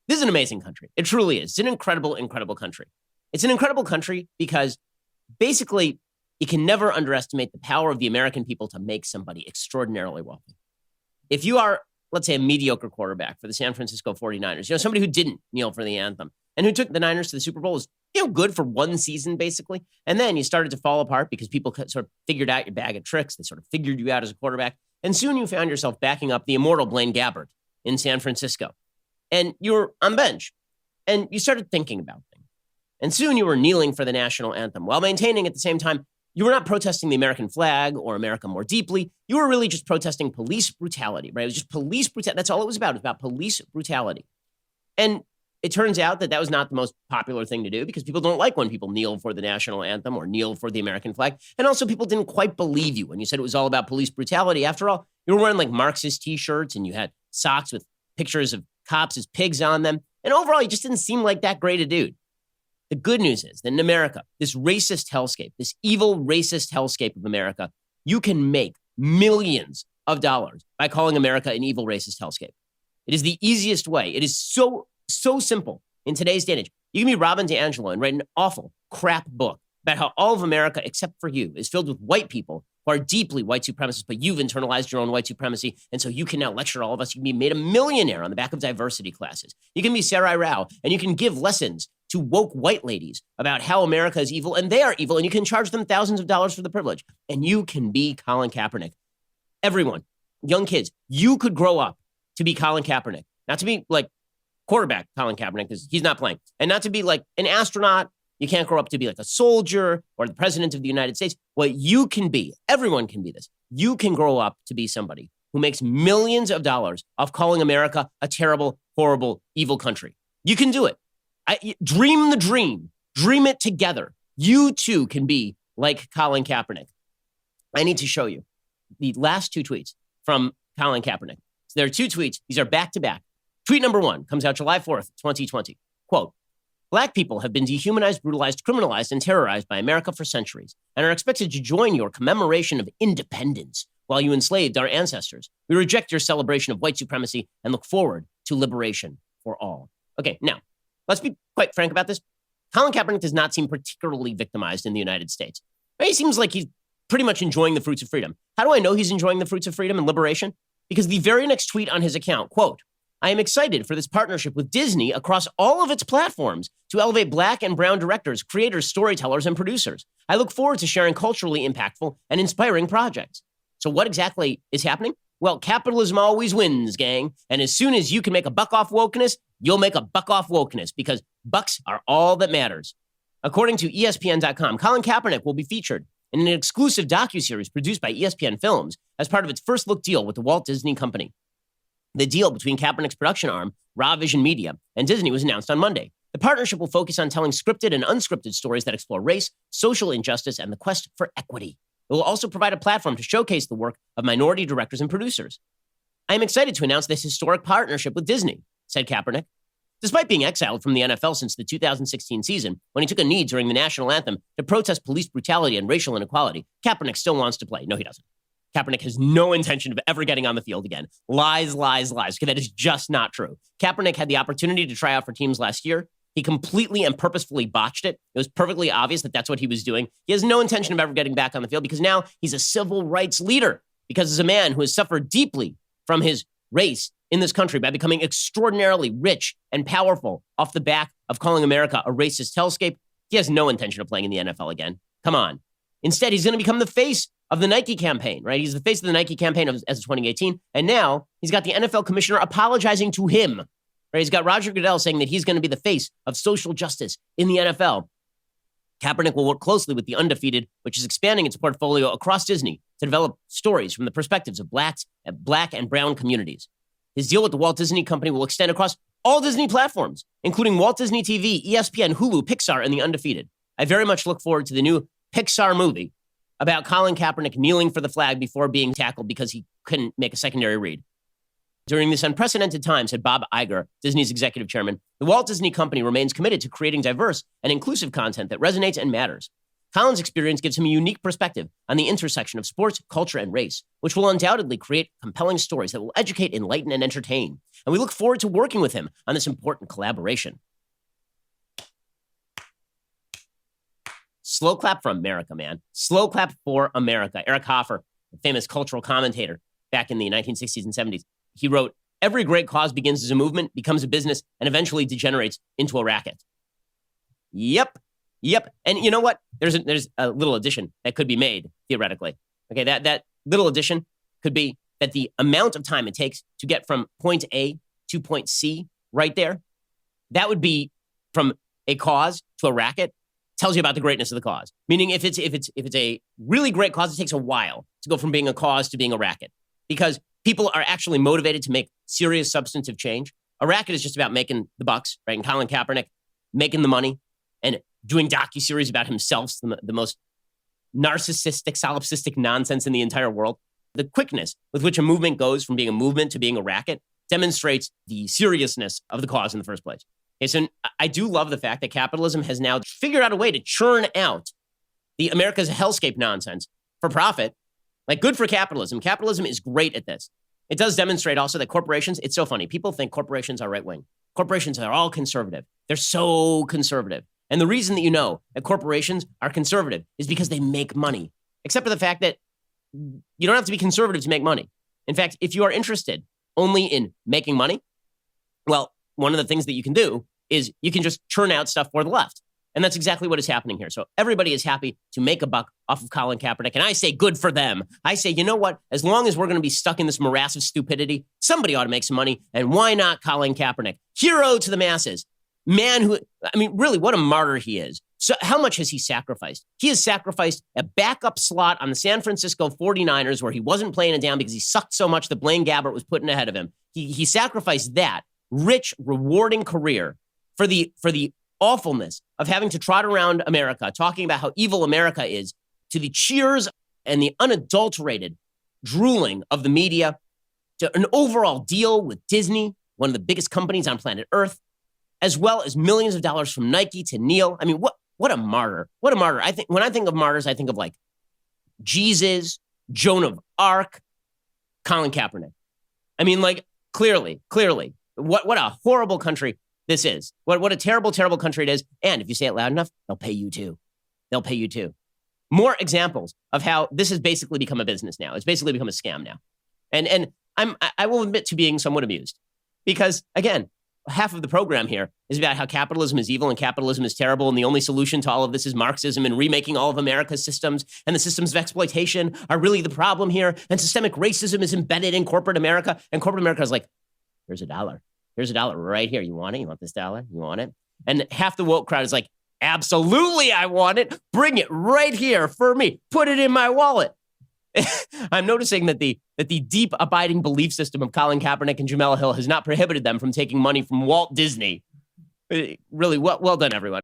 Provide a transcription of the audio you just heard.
This is an amazing country. It truly is. It's an incredible, incredible country. It's an incredible country because basically you can never underestimate the power of the American people to make somebody extraordinarily wealthy. If you are, let's say, a mediocre quarterback for the San Francisco 49ers, somebody who didn't kneel for the anthem and who took the Niners to the Super Bowl is, good for one season, basically. And then you started to fall apart because people sort of figured out your bag of tricks. They sort of figured you out as a quarterback. And soon you found yourself backing up the immortal Blaine Gabbert in San Francisco. And you were on bench. And you started thinking about things. And soon you were kneeling for the national anthem while maintaining at the same time, you were not protesting the American flag or America more deeply. You were really just protesting police brutality, right? It was just police brutality. That's all it was about. It was about police brutality. And it turns out that was not the most popular thing to do because people don't like when people kneel for the national anthem or kneel for the American flag. And also people didn't quite believe you when you said it was all about police brutality. After all, you were wearing like Marxist t-shirts and you had socks with pictures of cops as pigs on them. And overall, you just didn't seem like that great a dude. The good news is that in America, this racist hellscape, this evil racist hellscape of America, you can make millions of dollars by calling America an evil racist hellscape. It is the easiest way. It is so simple in today's day and age. You can be Robin DiAngelo and write an awful crap book about how all of America, except for you, is filled with white people who are deeply white supremacists, but you've internalized your own white supremacy. And so you can now lecture all of us. You can be made a millionaire on the back of diversity classes. You can be Sarai Rao and you can give lessons to woke white ladies about how America is evil and they are evil. And you can charge them thousands of dollars for the privilege. And you can be Colin Kaepernick. Everyone, young kids, you could grow up to be Colin Kaepernick, not to be like quarterback Colin Kaepernick because he's not playing, and not to be like an astronaut. You can't grow up to be like a soldier or the president of the United States. What you can be, everyone can be this. You can grow up to be somebody who makes millions of dollars off calling America a terrible, horrible, evil country. You can do it. Dream the dream. Dream it together. You too can be like Colin Kaepernick. I need to show you the last two tweets from Colin Kaepernick. So there are two tweets. These are back to back. Tweet number 1 comes out July 4th, 2020. Quote, Black people have been dehumanized, brutalized, criminalized, and terrorized by America for centuries and are expected to join your commemoration of independence while you enslaved our ancestors. We reject your celebration of white supremacy and look forward to liberation for all. Okay, now, let's be quite frank about this. Colin Kaepernick does not seem particularly victimized in the United States. He seems like he's pretty much enjoying the fruits of freedom. How do I know he's enjoying the fruits of freedom and liberation? Because the very next tweet on his account, quote, I am excited for this partnership with Disney across all of its platforms to elevate Black and brown directors, creators, storytellers, and producers. I look forward to sharing culturally impactful and inspiring projects. So what exactly is happening? Well, capitalism always wins, gang. And as soon as you can make a buck off wokeness, you'll make a buck off wokeness because bucks are all that matters. According to ESPN.com, Colin Kaepernick will be featured in an exclusive docuseries produced by ESPN Films as part of its first look deal with the Walt Disney Company. The deal between Kaepernick's production arm, Raw Vision Media, and Disney was announced on Monday. The partnership will focus on telling scripted and unscripted stories that explore race, social injustice, and the quest for equity. It will also provide a platform to showcase the work of minority directors and producers. I am excited to announce this historic partnership with Disney, said Kaepernick. Despite being exiled from the NFL since the 2016 season, when he took a knee during the national anthem to protest police brutality and racial inequality, Kaepernick still wants to play. No, he doesn't. Kaepernick has no intention of ever getting on the field again. Lies, lies, lies. Okay, that is just not true. Kaepernick had the opportunity to try out for teams last year. He completely and purposefully botched it. It was perfectly obvious that that's what he was doing. He has no intention of ever getting back on the field because now he's a civil rights leader, because as a man who has suffered deeply from his race in this country by becoming extraordinarily rich and powerful off the back of calling America a racist hellscape, he has no intention of playing in the NFL again. Come on. Instead, he's going to become the face of the Nike campaign, right? He's the face of the Nike campaign as of 2018. And now he's got the NFL commissioner apologizing to him, right? He's got Roger Goodell saying that he's going to be the face of social justice in the NFL. Kaepernick will work closely with the Undefeated, which is expanding its portfolio across Disney to develop stories from the perspectives of Black and brown communities. His deal with the Walt Disney Company will extend across all Disney platforms, including Walt Disney TV, ESPN, Hulu, Pixar, and the Undefeated. I very much look forward to the new Pixar movie about Colin Kaepernick kneeling for the flag before being tackled because he couldn't make a secondary read. During this unprecedented time, said Bob Iger, Disney's executive chairman, the Walt Disney Company remains committed to creating diverse and inclusive content that resonates and matters. Colin's experience gives him a unique perspective on the intersection of sports, culture, and race, which will undoubtedly create compelling stories that will educate, enlighten, and entertain. And we look forward to working with him on this important collaboration. Slow clap for America, man. Slow clap for America. Eric Hoffer, a famous cultural commentator back in the 1960s and 70s, he wrote, "Every great cause begins as a movement, becomes a business, and eventually degenerates into a racket." Yep. And you know what? There's a little addition that could be made, theoretically. Okay, that little addition could be that the amount of time it takes to get from point A to point C right there, that would be from a cause to a racket, tells you about the greatness of the cause. Meaning if it's a really great cause, it takes a while to go from being a cause to being a racket because people are actually motivated to make serious substantive change. A racket is just about making the bucks, right? And Colin Kaepernick making the money and doing docuseries about himself, the most narcissistic, solipsistic nonsense in the entire world. The quickness with which a movement goes from being a movement to being a racket demonstrates the seriousness of the cause in the first place. Okay, so I do love the fact that capitalism has now figured out a way to churn out the America's hellscape nonsense for profit. Like, good for capitalism. Capitalism is great at this. It does demonstrate also that corporations, it's so funny. People think corporations are right-wing. Corporations are all conservative. They're so conservative. And the reason that you know that corporations are conservative is because they make money, except for the fact that you don't have to be conservative to make money. In fact, if you are interested only in making money, well, one of the things that you can do is you can just churn out stuff for the left. And that's exactly what is happening here. So everybody is happy to make a buck off of Colin Kaepernick. And I say good for them. I say, you know what? As long as we're going to be stuck in this morass of stupidity, somebody ought to make some money. And why not Colin Kaepernick? Hero to the masses. Man who, I mean, really, what a martyr he is. So how much has he sacrificed? He has sacrificed a backup slot on the San Francisco 49ers where he wasn't playing it down because he sucked so much that Blaine Gabbert was putting ahead of him. He sacrificed that rich, rewarding career for the awfulness of having to trot around America, talking about how evil America is, to the cheers and the unadulterated drooling of the media, to an overall deal with Disney, one of the biggest companies on planet Earth, as well as millions of dollars from Nike to Neil. I mean, what a martyr. What a martyr. I think when I think of martyrs, I think of like Jesus, Joan of Arc, Colin Kaepernick. I mean, like, clearly, what a horrible country this is. What a terrible, terrible country it is. And if you say it loud enough, they'll pay you too. They'll pay you too. More examples of how this has basically become a business now. It's basically become a scam now. And I will admit to being somewhat amused because, again, half of the program here is about how capitalism is evil and capitalism is terrible. And the only solution to all of this is Marxism and remaking all of America's systems. And the systems of exploitation are really the problem here. And systemic racism is embedded in corporate America. And corporate America is like, here's $1. Here's $1 right here. You want it? You want this $1? You want it? And half the woke crowd is like, absolutely, I want it. Bring it right here for me. Put it in my wallet. I'm noticing that the deep, abiding belief system of Colin Kaepernick and Jamel Hill has not prohibited them from taking money from Walt Disney. Really, well done, everyone.